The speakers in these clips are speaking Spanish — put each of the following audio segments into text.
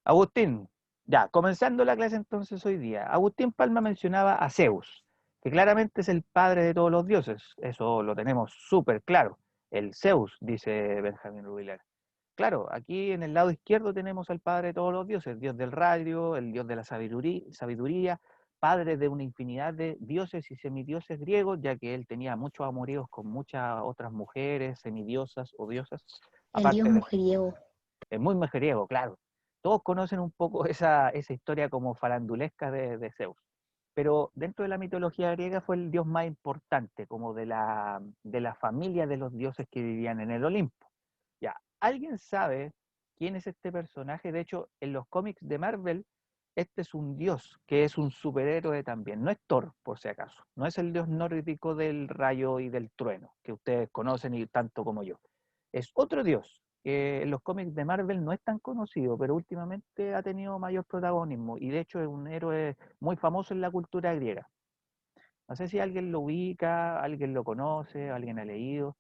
Agustín, ya, comenzando la clase entonces hoy día. Agustín Palma mencionaba a Zeus, que claramente es el padre de todos los dioses. Eso lo tenemos súper claro. El Zeus, dice Benjamín Rubilar. Claro, aquí en el lado izquierdo tenemos al padre de todos los dioses, dios del radio, el dios de la sabiduría, padre de una infinidad de dioses y semidioses griegos, ya que él tenía muchos amoríos con muchas otras mujeres, semidiosas o diosas, El dios aparte de mujeriego. es muy mujeriego, claro. Todos conocen un poco esa historia como farandulesca de Zeus. Pero dentro de la mitología griega fue el dios más importante, como de la familia de los dioses que vivían en el Olimpo. Ya, ¿alguien sabe quién es este personaje? De hecho, en los cómics de Marvel, este es un dios, que es un superhéroe también. No es Thor, por si acaso. No es el dios nórdico del rayo y del trueno, que ustedes conocen y tanto como yo. Es otro dios, que en los cómics de Marvel no es tan conocido, pero últimamente ha tenido mayor protagonismo y de hecho es un héroe muy famoso en la cultura griega. No sé si alguien lo ubica, alguien lo conoce, alguien ha leído.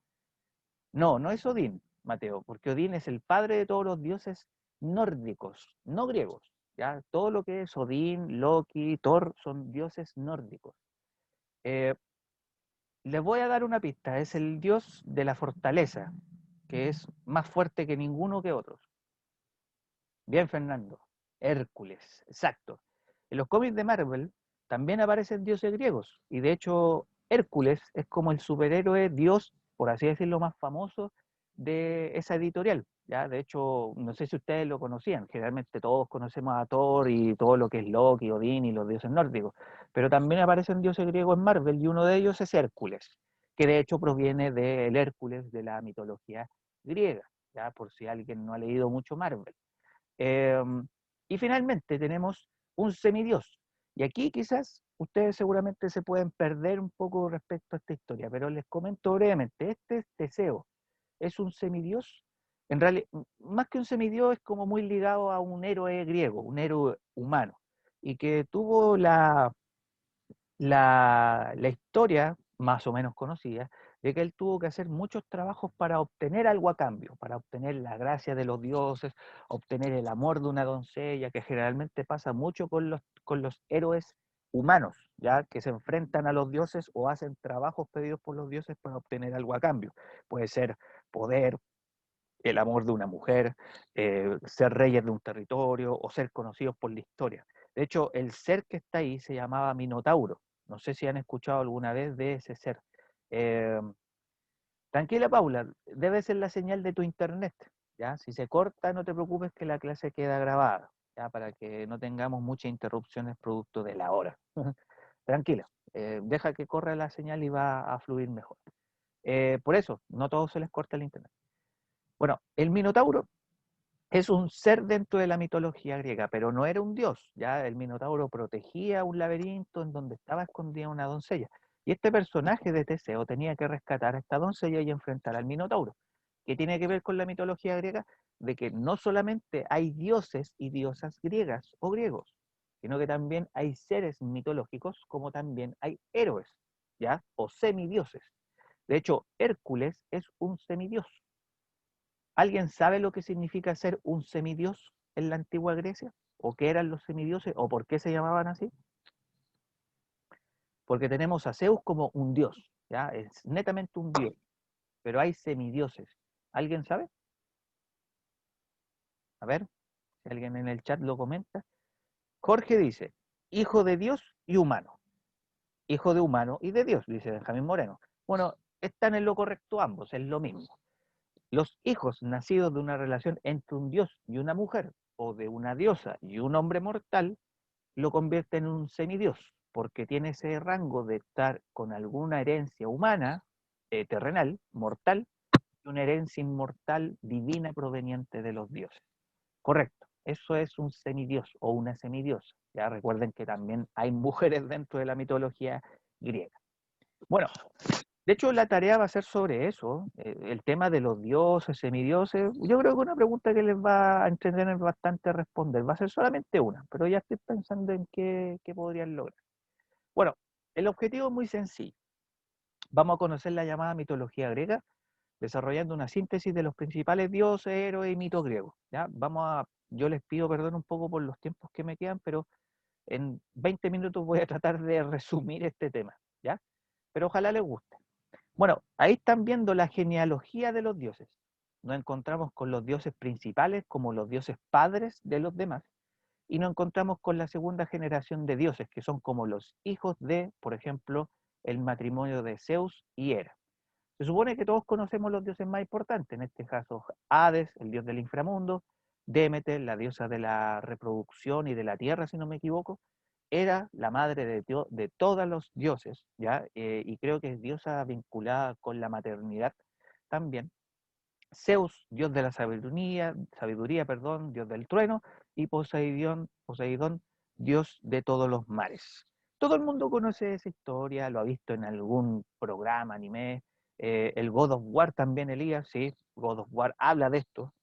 No, no es Odín, Mateo, porque Odín es el padre de todos los dioses nórdicos, no griegos. ¿Ya? Todo lo que es Odín, Loki, Thor son dioses nórdicos. Eh, Les voy a dar una pista, es el dios de la fortaleza, que es más fuerte que ninguno que otros. Bien, Fernando. Hércules, exacto. En los cómics de Marvel también aparecen dioses griegos, y de hecho Hércules es como el superhéroe dios, por así decirlo, más famoso de esa editorial. ¿Ya? De hecho, no sé si ustedes lo conocían, generalmente todos conocemos a Thor y todo lo que es Loki, Odín y los dioses nórdicos, pero también aparecen dioses griegos en Marvel y uno de ellos es Hércules, que de hecho proviene del Hércules de la mitología griega, ¿ya? Por si alguien no ha leído mucho Marvel. Eh, y finalmente tenemos un semidios. Y aquí quizás ustedes seguramente se pueden perder un poco respecto a esta historia, pero les comento brevemente. Este es Teseo, es un semidios. En realidad, más que un semidios, es como muy ligado a un héroe griego, un héroe humano, y que tuvo la historia más o menos conocida de que él tuvo que hacer muchos trabajos para obtener algo a cambio, para obtener la gracia de los dioses, obtener el amor de una doncella, que generalmente pasa mucho con los héroes humanos, ya que se enfrentan a los dioses o hacen trabajos pedidos por los dioses para obtener algo a cambio. Puede ser poder, el amor de una mujer, ser reyes de un territorio o ser conocidos por la historia. De hecho, el ser que está ahí se llamaba Minotauro. No sé si han escuchado alguna vez de ese ser. Eh, Tranquila, Paula, debe ser la señal de tu internet. ¿Ya? Si se corta, no te preocupes que la clase queda grabada, ¿ya? Para que no tengamos muchas interrupciones producto de la hora. Tranquila, deja que corra la señal y va a fluir mejor. Por eso, no todos se les corta el internet. Bueno, el Minotauro es un ser dentro de la mitología griega, pero no era un dios. Ya el Minotauro protegía un laberinto en donde estaba escondida una doncella. Y este personaje de Teseo tenía que rescatar a esta doncella y enfrentar al Minotauro. ¿Qué tiene que ver con la mitología griega? De que no solamente hay dioses y diosas griegas o griegos, sino que también hay seres mitológicos como también hay héroes, ¿ya? O semidioses. De hecho, Hércules es un semidios. ¿Alguien sabe lo que significa ser un semidios en la antigua Grecia? ¿O qué eran los semidioses? ¿O por qué se llamaban así? Porque tenemos a Zeus como un dios, ¿ya? Es netamente un dios, pero hay semidioses. ¿Alguien sabe? A ver, si alguien en el chat lo comenta. Jorge dice, hijo de Dios y humano. Hijo de humano y de Dios, dice Benjamín Moreno. Bueno, están en lo correcto ambos, es lo mismo. Los hijos nacidos de una relación entre un dios y una mujer, o de una diosa y un hombre mortal, lo convierte en un semidios, porque tiene ese rango de estar con alguna herencia humana, terrenal, mortal, y una herencia inmortal divina proveniente de los dioses. Correcto, eso es un semidios o una semidiosa. Ya recuerden que también hay mujeres dentro de la mitología griega. Bueno, de hecho la tarea va a ser sobre eso, el tema de los dioses, semidioses. Yo creo que una pregunta que les va a entretener bastante responder, va a ser solamente una, pero ya estoy pensando en qué podrían lograr. Bueno, el objetivo es muy sencillo. Vamos a conocer la llamada mitología griega, desarrollando una síntesis de los principales dioses, héroes y mitos griegos. ¿Ya? Yo les pido perdón un poco por los tiempos que me quedan, pero en 20 minutos voy a tratar de resumir este tema, ¿ya? Pero ojalá les guste. Bueno, ahí están viendo la genealogía de los dioses. Nos encontramos con los dioses principales como los dioses padres de los demás, y nos encontramos con la segunda generación de dioses, que son como los hijos de, por ejemplo, el matrimonio de Zeus y Hera. Se supone que todos conocemos los dioses más importantes, en este caso Hades, el dios del inframundo, Demeter, la diosa de la reproducción y de la tierra, si no me equivoco, era la madre de todos los dioses, ¿ya? Y creo que es diosa vinculada con la maternidad también. Zeus, dios de la sabiduría, perdón, dios del trueno, y Poseidón, dios de todos los mares. Todo el mundo conoce esa historia, lo ha visto en algún programa, anime. El God of War también, Elías, sí, God of War habla de esto.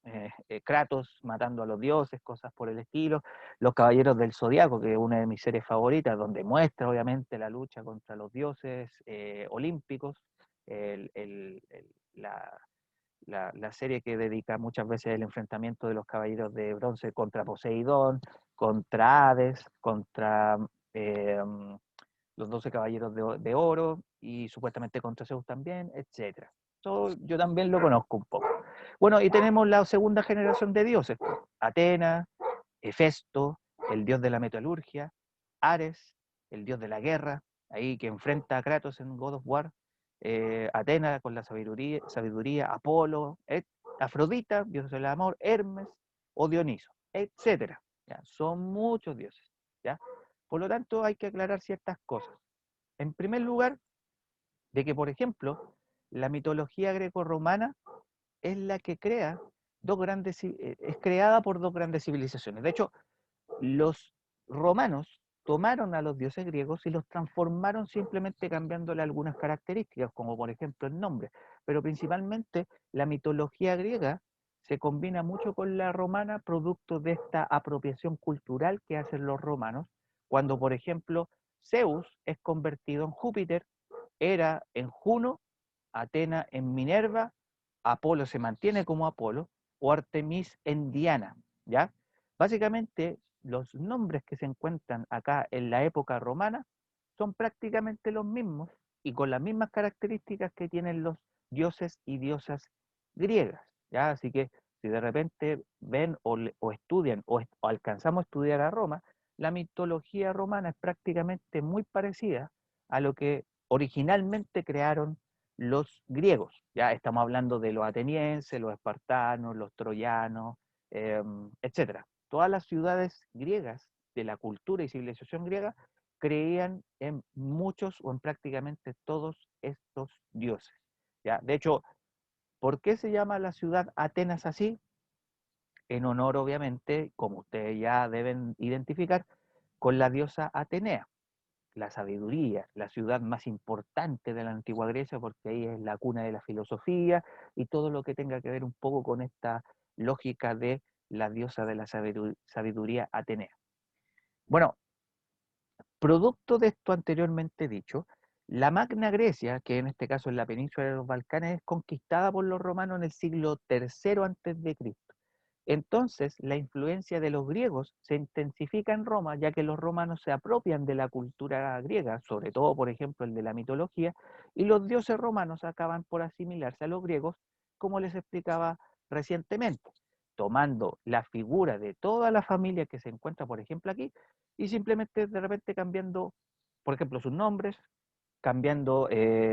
Kratos matando a los dioses, cosas por el estilo. Los Caballeros del Zodiaco, que es una de mis series favoritas, donde muestra obviamente la lucha contra los dioses olímpicos, el, el, el, la, la serie que dedica muchas veces el enfrentamiento de los caballeros de bronce contra Poseidón, contra Hades, contra los 12 caballeros de oro y supuestamente contra Zeus también, etc. Eso yo también lo conozco un poco. Bueno, y tenemos la segunda generación de dioses, Atenas, Hefesto, el dios de la metalurgia, Ares, el dios de la guerra, ahí que enfrenta a Kratos en God of War, Atena con la sabiduría, Apolo, Afrodita, dios del amor, Hermes o Dioniso, etcétera. ¿Ya? Son muchos dioses. ¿Ya? Por lo tanto, hay que aclarar ciertas cosas. En primer lugar, de que, por ejemplo, la mitología greco-romana es la que crea es creada por dos grandes civilizaciones. De hecho, los romanos tomaron a los dioses griegos y los transformaron simplemente cambiándole algunas características, como por ejemplo el nombre. Pero principalmente la mitología griega se combina mucho con la romana, producto de esta apropiación cultural que hacen los romanos, cuando por ejemplo Zeus es convertido en Júpiter, Hera en Juno, Atena en Minerva, Apolo se mantiene como Apolo, o Artemis en Diana, ¿ya? Básicamente, los nombres que se encuentran acá en la época romana son prácticamente los mismos y con las mismas características que tienen los dioses y diosas griegas, ¿ya? Así que si de repente ven o estudian o alcanzamos a estudiar a Roma, la mitología romana es prácticamente muy parecida a lo que originalmente crearon los griegos. Ya estamos hablando de los atenienses, los espartanos, los troyanos, etcétera. Todas las ciudades griegas de la cultura y civilización griega creían en muchos o en prácticamente todos estos dioses. ¿Ya? De hecho, ¿por qué se llama la ciudad Atenas así? En honor, obviamente, como ustedes ya deben identificar, con la diosa Atenea, la sabiduría, la ciudad más importante de la antigua Grecia, porque ahí es la cuna de la filosofía y todo lo que tenga que ver un poco con esta lógica de la diosa de la sabiduría Atenea. Bueno, producto de esto anteriormente dicho, la Magna Grecia, que en este caso es la península de los Balcanes, es conquistada por los romanos en el siglo III antes de Cristo. Entonces, la influencia de los griegos se intensifica en Roma, ya que los romanos se apropian de la cultura griega, sobre todo, por ejemplo, el de la mitología, y los dioses romanos acaban por asimilarse a los griegos, como les explicaba recientemente, tomando la figura de toda la familia que se encuentra, por ejemplo, aquí, y simplemente de repente cambiando, por ejemplo, sus nombres, cambiando,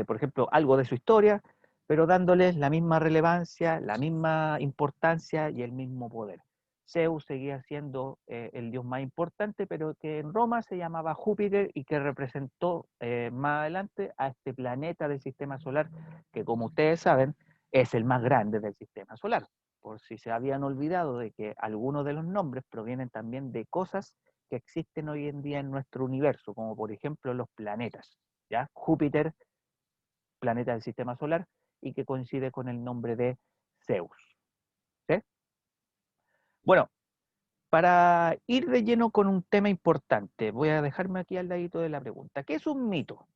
por ejemplo, algo de su historia, pero dándoles la misma relevancia, la misma importancia y el mismo poder. Zeus seguía siendo el dios más importante, pero que en Roma se llamaba Júpiter y que representó más adelante a este planeta del sistema solar, que como ustedes saben, es el más grande del sistema solar. Por si se habían olvidado de que algunos de los nombres provienen también de cosas que existen hoy en día en nuestro universo, como por ejemplo los planetas. ¿Ya? Júpiter, planeta del sistema solar, y que coincide con el nombre de Zeus. ¿Sí? Bueno, para ir de lleno con un tema importante, voy a dejarme aquí al ladito de la pregunta. ¿Qué es un mito?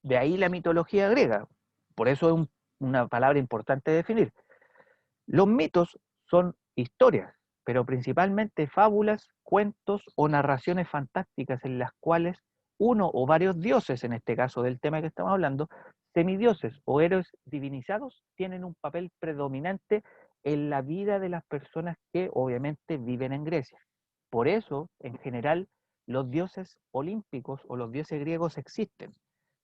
De ahí la mitología griega. Por eso es una palabra importante de definir. Los mitos son historias, pero principalmente fábulas, cuentos o narraciones fantásticas en las cuales uno o varios dioses, en este caso del tema que estamos hablando, semidioses o héroes divinizados, tienen un papel predominante en la vida de las personas que obviamente viven en Grecia. Por eso, en general, los dioses olímpicos o los dioses griegos existen,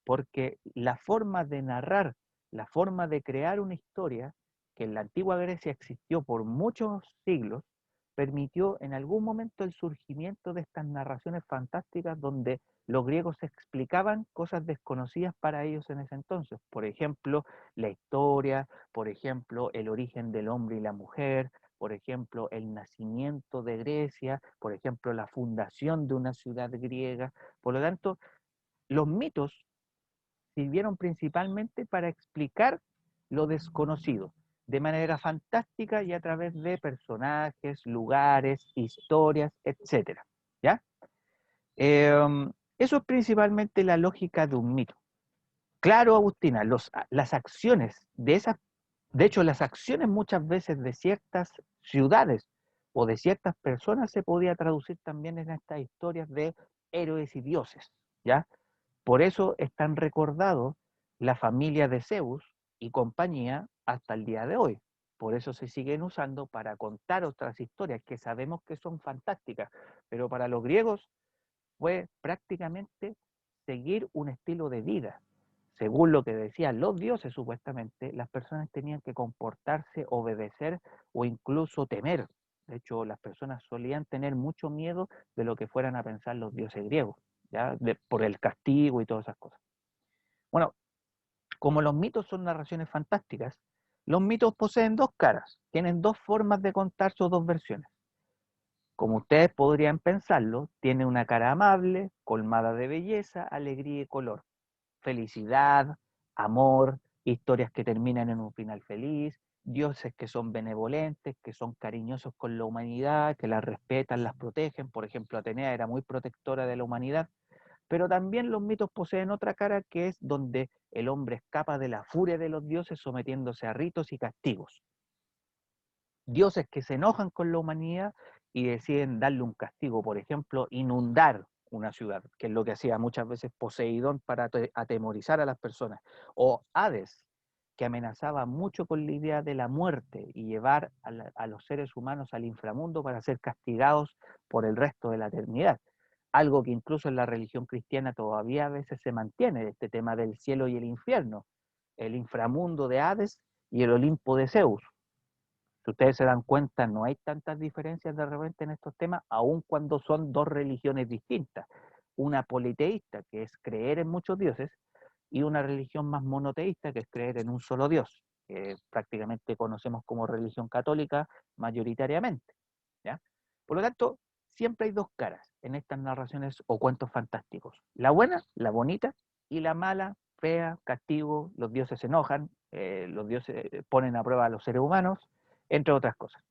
porque la forma de narrar, la forma de crear una historia que en la antigua Grecia existió por muchos siglos, permitió en algún momento el surgimiento de estas narraciones fantásticas donde los griegos explicaban cosas desconocidas para ellos en ese entonces. Por ejemplo, la historia, por ejemplo, el origen del hombre y la mujer, por ejemplo, el nacimiento de Grecia, por ejemplo, la fundación de una ciudad griega. Por lo tanto, los mitos sirvieron principalmente para explicar lo desconocido de manera fantástica y a través de personajes, lugares, historias, etcétera. ¿Ya? Eso es principalmente la lógica de un mito. Claro, Agustina, las acciones de esas, de hecho, las acciones muchas veces de ciertas ciudades o de ciertas personas se podía traducir también en estas historias de héroes y dioses, ¿ya? Por eso están recordados la familia de Zeus y compañía hasta el día de hoy. Por eso se siguen usando para contar otras historias que sabemos que son fantásticas, pero para los griegos fue prácticamente seguir un estilo de vida. Según lo que decían los dioses, supuestamente, las personas tenían que comportarse, obedecer o incluso temer. De hecho, las personas solían tener mucho miedo de lo que fueran a pensar los dioses griegos, ¿ya? Por el castigo y todas esas cosas. Bueno, como los mitos son narraciones fantásticas, los mitos poseen dos caras, tienen dos formas de contar sus dos versiones. Como ustedes podrían pensarlo, tiene una cara amable, colmada de belleza, alegría y color, felicidad, amor, historias que terminan en un final feliz, dioses que son benevolentes, que son cariñosos con la humanidad, que la respetan, las protegen. Por ejemplo, Atenea era muy protectora de la humanidad. Pero también los mitos poseen otra cara que es donde el hombre escapa de la furia de los dioses sometiéndose a ritos y castigos. Dioses que se enojan con la humanidad y deciden darle un castigo, por ejemplo, inundar una ciudad, que es lo que hacía muchas veces Poseidón para atemorizar a las personas, o Hades, que amenazaba mucho con la idea de la muerte y llevar a los seres humanos al inframundo para ser castigados por el resto de la eternidad. Algo que incluso en la religión cristiana todavía a veces se mantiene, este tema del cielo y el infierno, el inframundo de Hades y el Olimpo de Zeus. Si ustedes se dan cuenta, no hay tantas diferencias de repente en estos temas, aun cuando son dos religiones distintas. Una politeísta, que es creer en muchos dioses, y una religión más monoteísta, que es creer en un solo Dios, que prácticamente conocemos como religión católica mayoritariamente. ¿Ya? Por lo tanto, siempre hay dos caras en estas narraciones o cuentos fantásticos. La buena, la bonita, y la mala, fea, castigo, los dioses se enojan, los dioses ponen a prueba a los seres humanos, entre otras cosas.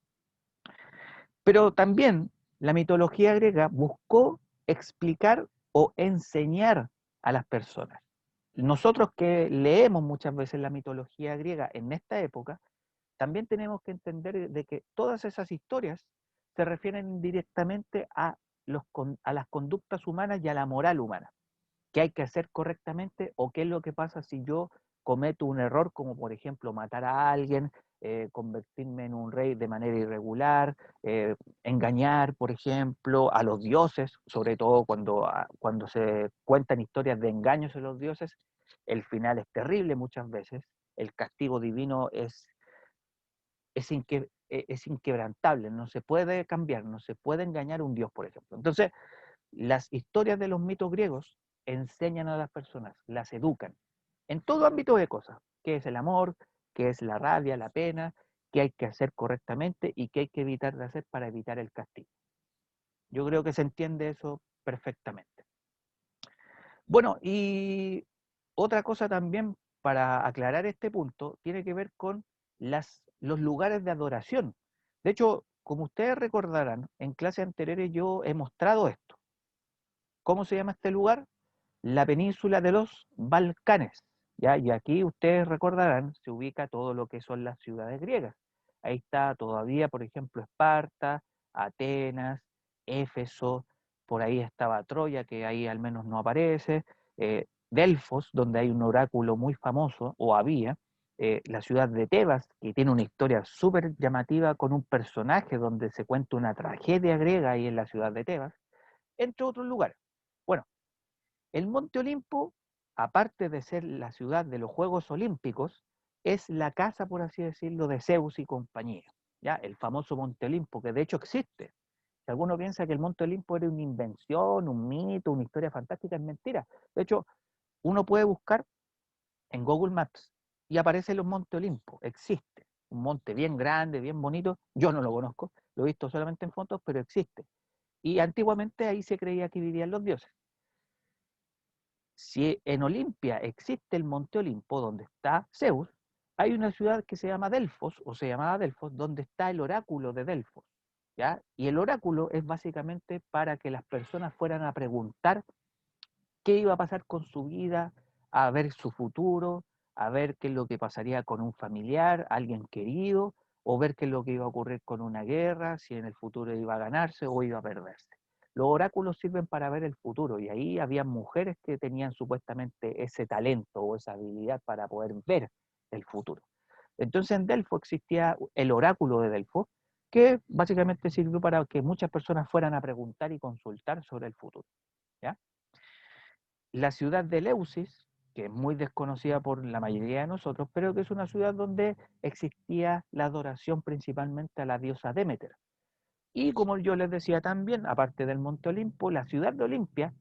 Pero también la mitología griega buscó explicar o enseñar a las personas. Nosotros que leemos muchas veces la mitología griega en esta época, también tenemos que entender de que todas esas historias se refieren directamente a las conductas humanas y a la moral humana, qué hay que hacer correctamente o qué es lo que pasa si yo cometo un error, como por ejemplo matar a alguien, convertirme en un rey de manera irregular, engañar, por ejemplo, a los dioses, sobre todo cuando se cuentan historias de engaños a los dioses, el final es terrible muchas veces, el castigo divino es inquebrantable, no se puede cambiar, no se puede engañar a un dios, por ejemplo. Entonces, las historias de los mitos griegos enseñan a las personas, las educan, en todo ámbito de cosas, qué es el amor, qué es la rabia, la pena, qué hay que hacer correctamente y qué hay que evitar de hacer para evitar el castigo. Yo creo que se entiende eso perfectamente. Bueno, y otra cosa también para aclarar este punto tiene que ver con los lugares de adoración. De hecho, como ustedes recordarán, en clases anteriores yo he mostrado esto. ¿Cómo se llama este lugar? La península de los Balcanes, ¿ya? Y aquí ustedes recordarán, se ubica todo lo que son las ciudades griegas. Ahí está todavía, por ejemplo, Esparta, Atenas, Éfeso, por ahí estaba Troya, que ahí al menos no aparece, Delfos, donde hay un oráculo muy famoso, o había, la ciudad de Tebas, que tiene una historia súper llamativa con un personaje donde se cuenta una tragedia griega ahí en la ciudad de Tebas, entre otros lugares. Bueno, el Monte Olimpo, aparte de ser la ciudad de los Juegos Olímpicos, es la casa, por así decirlo, de Zeus y compañía, ¿ya? El famoso Monte Olimpo, que de hecho existe. Si alguno piensa que el Monte Olimpo era una invención, un mito, una historia fantástica, es mentira. De hecho, uno puede buscar en Google Maps y aparece los Monte Olimpo, existe. Un monte bien grande, bien bonito, yo no lo conozco, lo he visto solamente en fotos, pero existe. Y antiguamente ahí se creía que vivían los dioses. Si en Olimpia existe el Monte Olimpo, donde está Zeus, hay una ciudad que se llama Delfos, o se llamaba Delfos, donde está el oráculo de Delfos, ¿ya? Y el oráculo es básicamente para que las personas fueran a preguntar qué iba a pasar con su vida, a ver su futuro, a ver qué es lo que pasaría con un familiar, alguien querido, o ver qué es lo que iba a ocurrir con una guerra, si en el futuro iba a ganarse o iba a perderse. Los oráculos sirven para ver el futuro y ahí había mujeres que tenían supuestamente ese talento o esa habilidad para poder ver el futuro. Entonces en Delfo existía el oráculo de Delfo, que básicamente sirvió para que muchas personas fueran a preguntar y consultar sobre el futuro. ¿Ya? La ciudad de Eleusis, que es muy desconocida por la mayoría de nosotros, pero que es una ciudad donde existía la adoración principalmente a la diosa Demeter. Y como yo les decía también, aparte del Monte Olimpo, la ciudad de Olimpia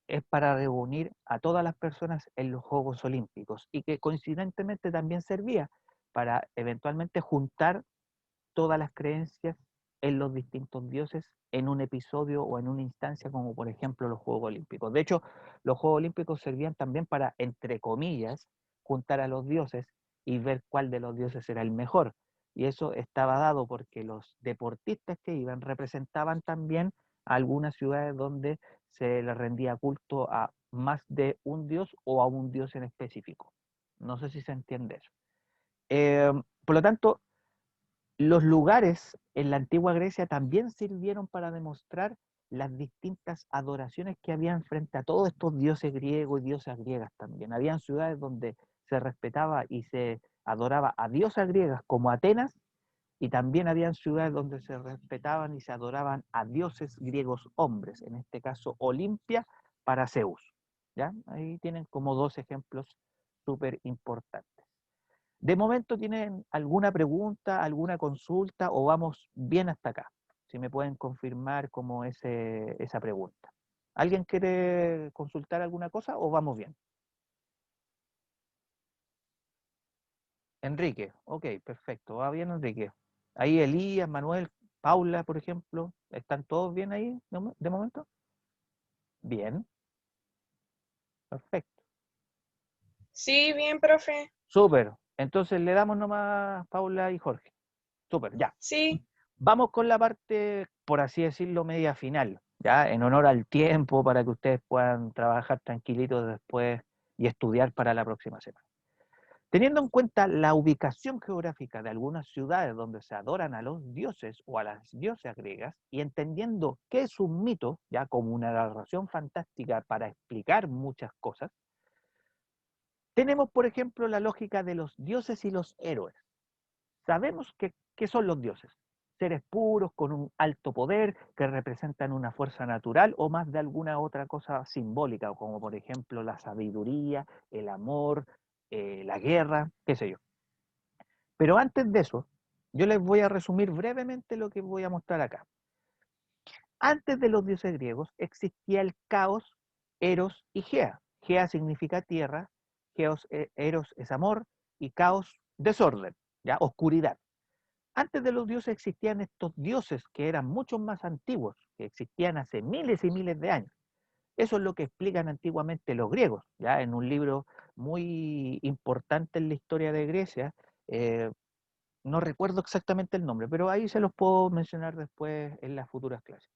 es para reunir a todas las personas en los Juegos Olímpicos y que coincidentemente también servía para eventualmente juntar todas las creencias en los distintos dioses en un episodio o en una instancia como por ejemplo los Juegos Olímpicos. De hecho, los Juegos Olímpicos servían también para, entre comillas, juntar a los dioses y ver cuál de los dioses era el mejor. Y eso estaba dado porque los deportistas que iban representaban también a algunas ciudades donde se les rendía culto a más de un dios o a un dios en específico. No sé si se entiende eso. Por lo tanto, los lugares en la antigua Grecia también sirvieron para demostrar las distintas adoraciones que habían frente a todos estos dioses griegos y diosas griegas también. Habían ciudades donde se respetaba y se adoraba a diosas griegas como Atenas, y también habían ciudades donde se respetaban y se adoraban a dioses griegos hombres, en este caso Olimpia para Zeus. ¿Ya? Ahí tienen como dos ejemplos súper importantes. De momento, ¿tienen alguna pregunta, alguna consulta o vamos bien hasta acá? Si me pueden confirmar como esa pregunta. ¿Alguien quiere consultar alguna cosa o vamos bien? Enrique, ok, perfecto, va bien Enrique. Ahí Elías, Manuel, Paula, por ejemplo, ¿están todos bien ahí de momento? Bien, perfecto. Sí, bien, profe. Súper. Entonces le damos nomás Paula y Jorge. Súper, ya. Sí, Vamos con la parte, por así decirlo, media final, ya en honor al tiempo para que ustedes puedan trabajar tranquilitos después y estudiar para la próxima semana. Teniendo en cuenta la ubicación geográfica de algunas ciudades donde se adoran a los dioses o a las diosas griegas y entendiendo qué es un mito, ya como una narración fantástica para explicar muchas cosas, tenemos, por ejemplo, la lógica de los dioses y los héroes. Sabemos que son los dioses, seres puros con un alto poder que representan una fuerza natural o más de alguna otra cosa simbólica, como por ejemplo la sabiduría, el amor, la guerra, qué sé yo. Pero antes de eso, yo les voy a resumir brevemente lo que voy a mostrar acá. Antes de los dioses griegos existía el caos, Eros y Gea. Gea significa tierra, Eros es amor y caos desorden, ya oscuridad. Antes de los dioses existían estos dioses que eran mucho más antiguos, que existían hace miles y miles de años. Eso es lo que explican antiguamente los griegos, ya en un libro muy importante en la historia de Grecia. No recuerdo exactamente el nombre, pero ahí se los puedo mencionar después en las futuras clases.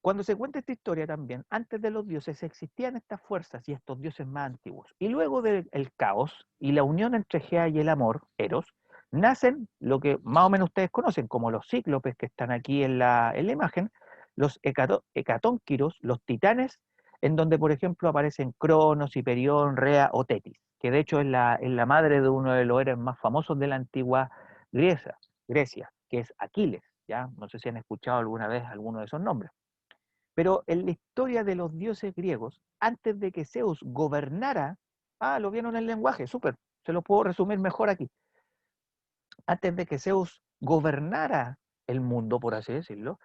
Cuando se cuenta esta historia también, antes de los dioses existían estas fuerzas y estos dioses más antiguos. Y luego del caos y la unión entre Gea y el amor, Eros, nacen lo que más o menos ustedes conocen como los cíclopes que están aquí en la imagen, los hecatónquiros, los titanes, en donde por ejemplo aparecen Cronos, Hiperión, Rea o Tetis, que de hecho es la madre de uno de los héroes más famosos de la antigua Grecia, que es Aquiles. ¿Ya? No sé si han escuchado alguna vez alguno de esos nombres. Pero en la historia de los dioses griegos, antes de que Zeus gobernara, lo vieron en el lenguaje, súper, se lo puedo resumir mejor aquí. Antes de que Zeus gobernara el mundo, por así decirlo,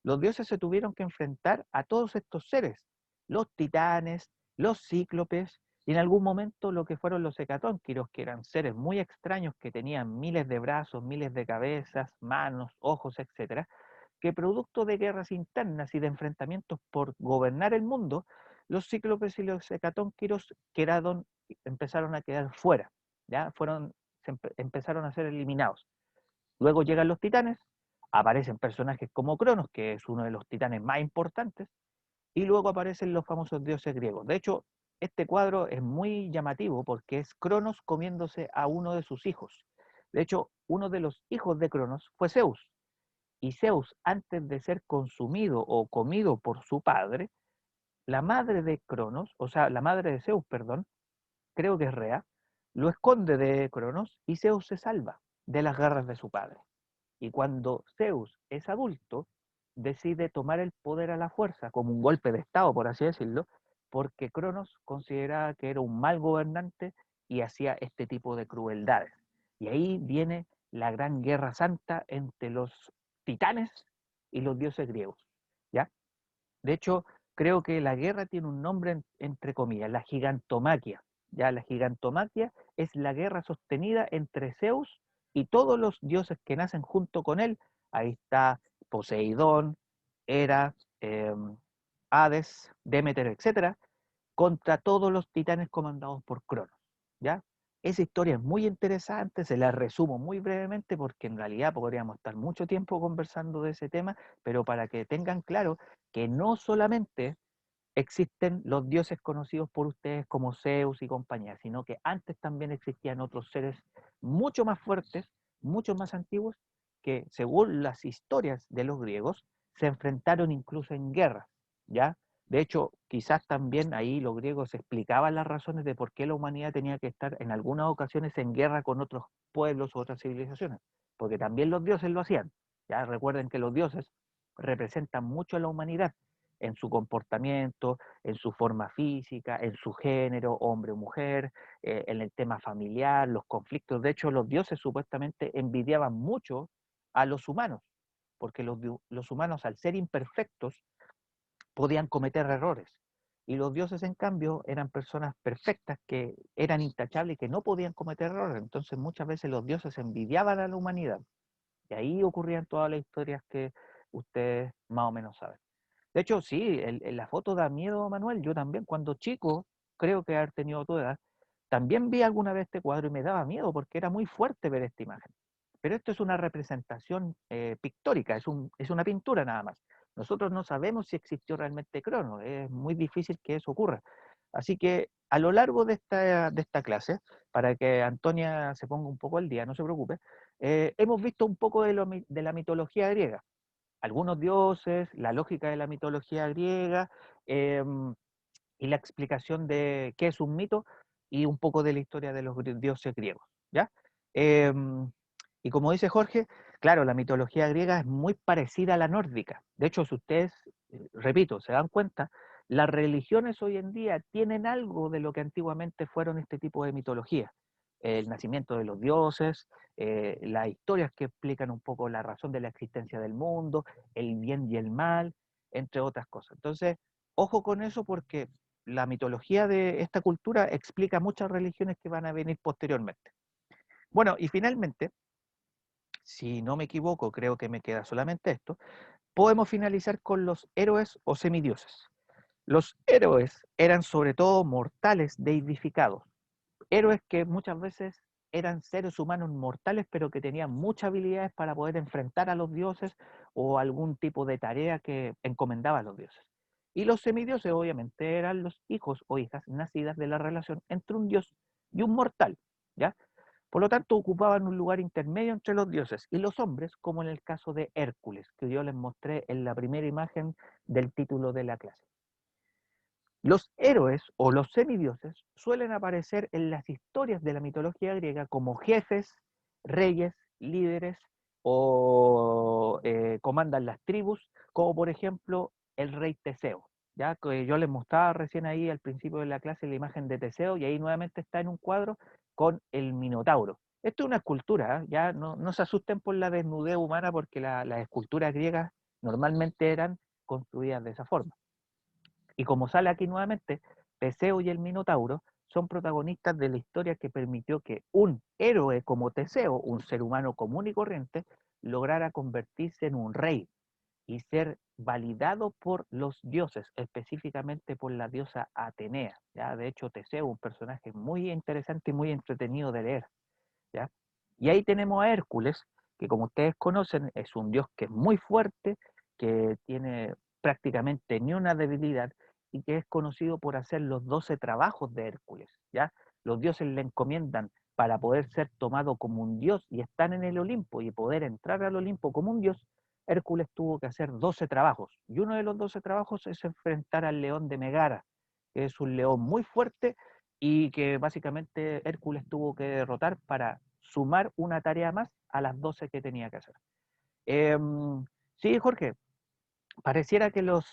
los dioses se tuvieron que enfrentar a todos estos seres, los titanes, los cíclopes, y en algún momento lo que fueron los hecatónquiros, que eran seres muy extraños que tenían miles de brazos, miles de cabezas, manos, ojos, etcétera, que producto de guerras internas y de enfrentamientos por gobernar el mundo, los cíclopes y los hecatónquiros empezaron a quedar fuera, ¿ya? Empezaron a ser eliminados. Luego llegan los titanes, aparecen personajes como Cronos, que es uno de los titanes más importantes, y luego aparecen los famosos dioses griegos. De hecho, este cuadro es muy llamativo porque es Cronos comiéndose a uno de sus hijos. De hecho, uno de los hijos de Cronos fue Zeus, y Zeus, antes de ser consumido o comido por su padre, la madre de Cronos, o sea, la madre de Zeus, perdón, creo que es Rea, lo esconde de Cronos y Zeus se salva de las garras de su padre. Y cuando Zeus es adulto, decide tomar el poder a la fuerza, como un golpe de estado, por así decirlo, porque Cronos consideraba que era un mal gobernante y hacía este tipo de crueldades. Y ahí viene la gran guerra santa entre los titanes y los dioses griegos. ¿Ya? De hecho, creo que la guerra tiene un nombre entre comillas, la gigantomaquia. Ya la gigantomaquia es la guerra sostenida entre Zeus y todos los dioses que nacen junto con él. Ahí está Poseidón, Hera, Hades, Demeter, etcétera, contra todos los titanes comandados por Cronos. ¿Ya? Esa historia es muy interesante, se la resumo muy brevemente porque en realidad podríamos estar mucho tiempo conversando de ese tema, pero para que tengan claro que no solamente existen los dioses conocidos por ustedes como Zeus y compañía, sino que antes también existían otros seres mucho más fuertes, mucho más antiguos, que según las historias de los griegos, se enfrentaron incluso en guerras, ¿ya? De hecho, quizás también ahí los griegos explicaban las razones de por qué la humanidad tenía que estar en algunas ocasiones en guerra con otros pueblos o otras civilizaciones, porque también los dioses lo hacían, ¿ya? Recuerden que los dioses representan mucho a la humanidad, en su comportamiento, en su forma física, en su género, hombre o mujer, en el tema familiar, los conflictos. De hecho, los dioses supuestamente envidiaban mucho a los humanos, porque los humanos, al ser imperfectos, podían cometer errores. Y los dioses, en cambio, eran personas perfectas, que eran intachables y que no podían cometer errores. Entonces, muchas veces los dioses envidiaban a la humanidad. Y ahí ocurrían todas las historias que ustedes más o menos saben. De hecho, sí, la foto da miedo, Manuel. Yo también, cuando chico, creo que haber tenido tu edad, también vi alguna vez este cuadro y me daba miedo porque era muy fuerte ver esta imagen. Pero esto es una representación pictórica, es una pintura nada más. Nosotros no sabemos si existió realmente Cronos, es muy difícil que eso ocurra. Así que a lo largo de esta clase, para que Antonia se ponga un poco al día, no se preocupe, hemos visto un poco de la mitología griega, algunos dioses, la lógica de la mitología griega, y la explicación de qué es un mito y un poco de la historia de los dioses griegos, ¿ya? Y como dice Jorge, claro, la mitología griega es muy parecida a la nórdica. De hecho, si ustedes, repito, se dan cuenta, las religiones hoy en día tienen algo de lo que antiguamente fueron este tipo de mitología. El nacimiento de los dioses, las historias que explican un poco la razón de la existencia del mundo, el bien y el mal, entre otras cosas. Entonces, ojo con eso porque la mitología de esta cultura explica muchas religiones que van a venir posteriormente. Bueno, y finalmente, si no me equivoco, creo que me queda solamente esto, podemos finalizar con los héroes o semidioses. Los héroes eran sobre todo mortales deificados, héroes que muchas veces eran seres humanos mortales, pero que tenían muchas habilidades para poder enfrentar a los dioses o algún tipo de tarea que encomendaba a los dioses. Y los semidioses obviamente eran los hijos o hijas nacidas de la relación entre un dios y un mortal, ¿ya? Por lo tanto, ocupaban un lugar intermedio entre los dioses y los hombres, como en el caso de Hércules, que yo les mostré en la primera imagen del título de la clase. Los héroes o los semidioses suelen aparecer en las historias de la mitología griega como jefes, reyes, líderes o comandan las tribus, como por ejemplo el rey Teseo. Ya que yo les mostraba recién ahí al principio de la clase la imagen de Teseo y ahí nuevamente está en un cuadro con el Minotauro. Esto es una escultura, ya no se asusten por la desnudez humana porque las esculturas griegas normalmente eran construidas de esa forma. Y como sale aquí nuevamente, Teseo y el Minotauro son protagonistas de la historia que permitió que un héroe como Teseo, un ser humano común y corriente, lograra convertirse en un rey y ser validado por los dioses, específicamente por la diosa Atenea. ¿Ya? De hecho, Teseo es un personaje muy interesante y muy entretenido de leer. ¿Ya? Y ahí tenemos a Hércules, que como ustedes conocen es un dios que es muy fuerte, que tiene prácticamente ni una debilidad y que es conocido por hacer los 12 trabajos de Hércules. ¿Ya? Los dioses le encomiendan para poder ser tomado como un dios y estar en el Olimpo y poder entrar al Olimpo como un dios. Hércules tuvo que hacer 12 trabajos y uno de los 12 trabajos es enfrentar al león de Megara, que es un león muy fuerte y que básicamente Hércules tuvo que derrotar para sumar una tarea más a las 12 que tenía que hacer. Sí, Jorge, pareciera que los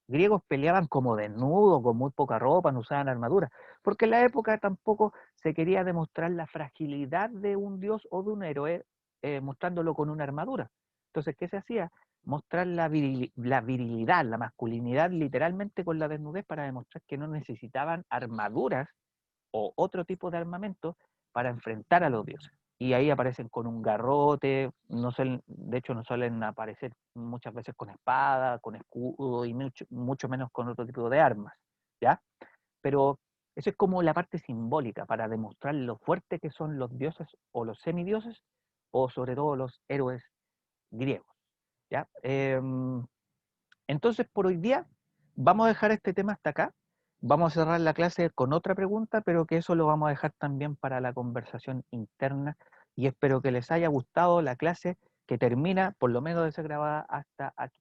griegos peleaban como desnudos, con muy poca ropa, no usaban armadura, porque en la época tampoco se quería demostrar la fragilidad de un dios o de un héroe mostrándolo con una armadura. Entonces, ¿qué se hacía? Mostrar la virilidad, la masculinidad literalmente con la desnudez para demostrar que no necesitaban armaduras o otro tipo de armamento para enfrentar a los dioses. Y ahí aparecen con un garrote, no suelen, de hecho no suelen aparecer muchas veces con espada, con escudo y mucho menos con otro tipo de armas, ¿ya? Pero eso es como la parte simbólica para demostrar lo fuerte que son los dioses o los semidioses o sobre todo los héroes griegos, ¿ya? Entonces, por hoy día, vamos a dejar este tema hasta acá. Vamos a cerrar la clase con otra pregunta, pero que eso lo vamos a dejar también para la conversación interna. Y espero que les haya gustado la clase que termina, por lo menos de ser grabada hasta aquí.